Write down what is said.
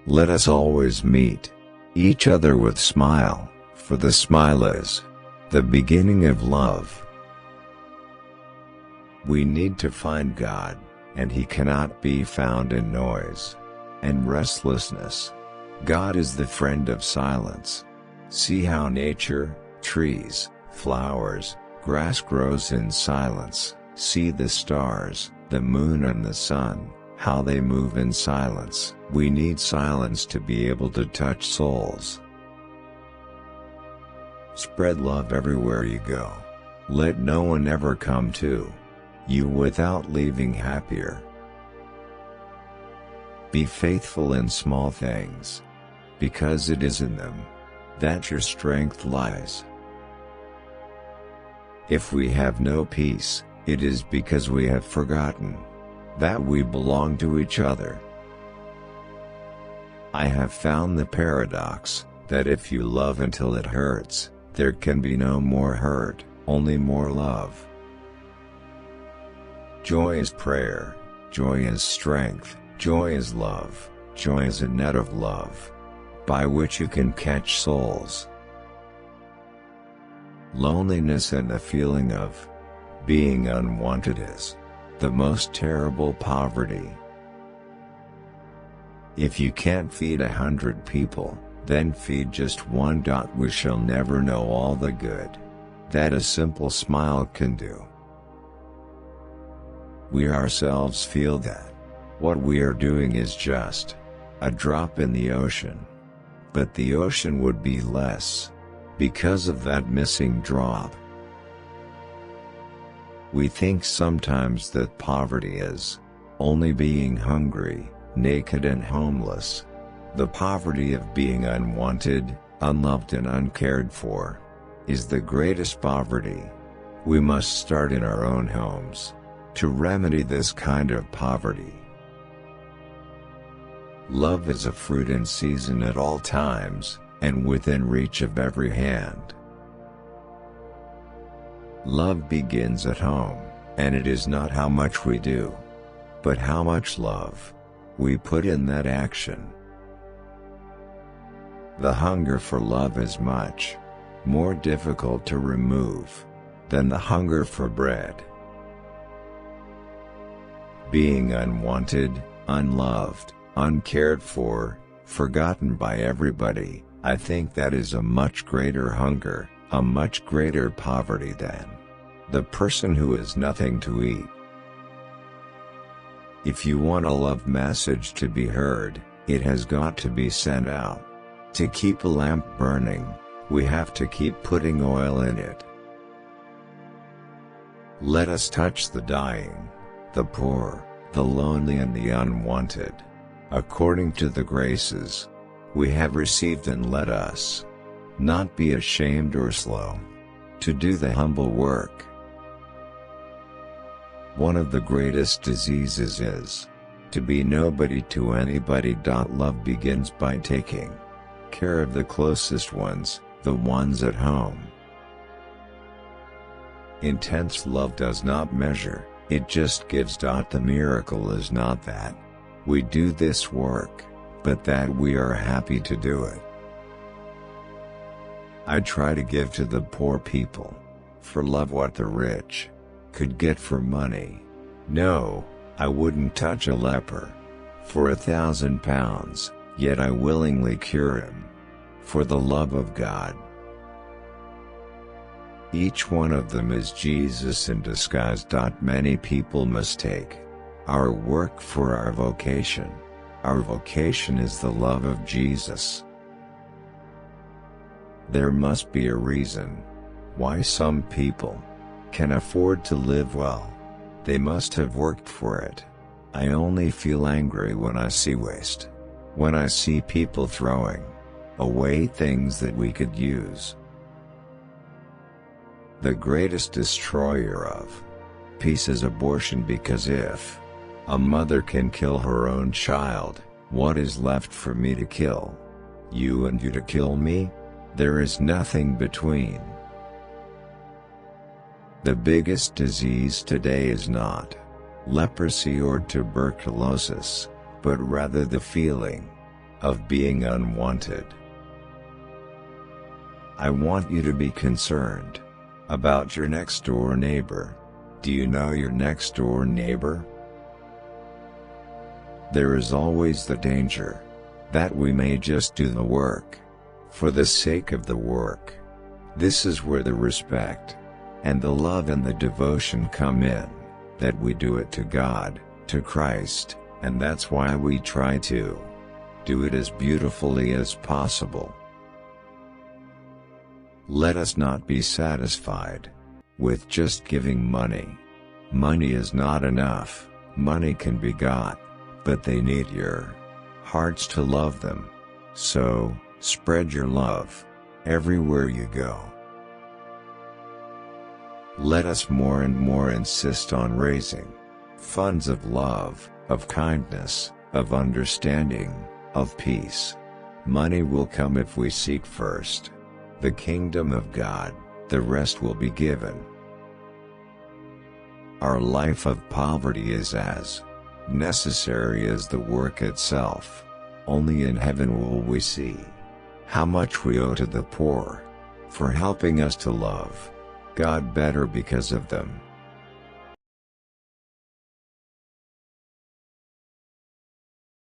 Let us always meet each other with smile, for the smile is the beginning of love. We need to find God, and He cannot be found in noise and restlessness. God is the friend of silence. See how nature, trees, flowers, grass grows in silence. See the stars, the moon and the sun, how they move in silence. We need silence to be able to touch souls. Spread love everywhere you go. Let no one ever come to you without leaving happier. Be faithful in small things, because it is in them that your strength lies. If we have no peace, it is because we have forgotten that we belong to each other. I have found the paradox that if you love until it hurts, there can be no more hurt, only more love. Joy is prayer, joy is strength, joy is love, joy is a net of love, by which you can catch souls. Loneliness and the feeling of being unwanted is the most terrible poverty. If you can't feed 100 people, then feed just one. We shall never know all the good that a simple smile can do. We ourselves feel that what we are doing is just a drop in the ocean, but the ocean would be less because of that missing drop. We think sometimes that poverty is only being hungry, naked and homeless. The poverty of being unwanted, unloved and uncared for is the greatest poverty. We must start in our own homes to remedy this kind of poverty. Love is a fruit in season at all times, and within reach of every hand. Love begins at home, and it is not how much we do, but how much love we put in that action. The hunger for love is much more difficult to remove than the hunger for bread. Being unwanted, unloved, uncared for, forgotten by everybody, I think that is a much greater hunger, a much greater poverty than the person who has nothing to eat. If you want a love message to be heard, it has got to be sent out. To keep a lamp burning, we have to keep putting oil in it. Let us touch the dying, the poor, the lonely and the unwanted, according to the graces we have received, and let us not be ashamed or slow to do the humble work. One of the greatest diseases is to be nobody to anybody. Love begins by taking care of the closest ones, the ones at home. Intense love does not measure, it just gives. The miracle is not that we do this work, but that we are happy to do it. I try to give to the poor people for love what the rich could get for money. No, I wouldn't touch a leper for £1,000, yet I willingly cure him for the love of God. Each one of them is Jesus in disguise. Many people mistake our work for our vocation. Our vocation is the love of Jesus. There must be a reason why some people can afford to live well. They must have worked for it. I only feel angry when I see waste. When I see people throwing away things that we could use. The greatest destroyer of peace is abortion, because if a mother can kill her own child, what is left for me to kill you and you to kill me? There is nothing between. The biggest disease today is not leprosy or tuberculosis, but rather the feeling of being unwanted. I want you to be concerned about your next door neighbor. Do you know your next door neighbor? There is always the danger that we may just do the work for the sake of the work. This is where the respect and the love and the devotion come in, that we do it to God, to Christ, and that's why we try to do it as beautifully as possible. Let us not be satisfied with just giving money. Money is not enough. Money can be got, but they need your hearts to love them. So, spread your love everywhere you go. Let us more and more insist on raising funds of love, of kindness, of understanding, of peace. Money will come if we seek first the kingdom of God, the rest will be given. Our life of poverty is as necessary as the work itself. Only in heaven will we see how much we owe to the poor for helping us to love God better because of them.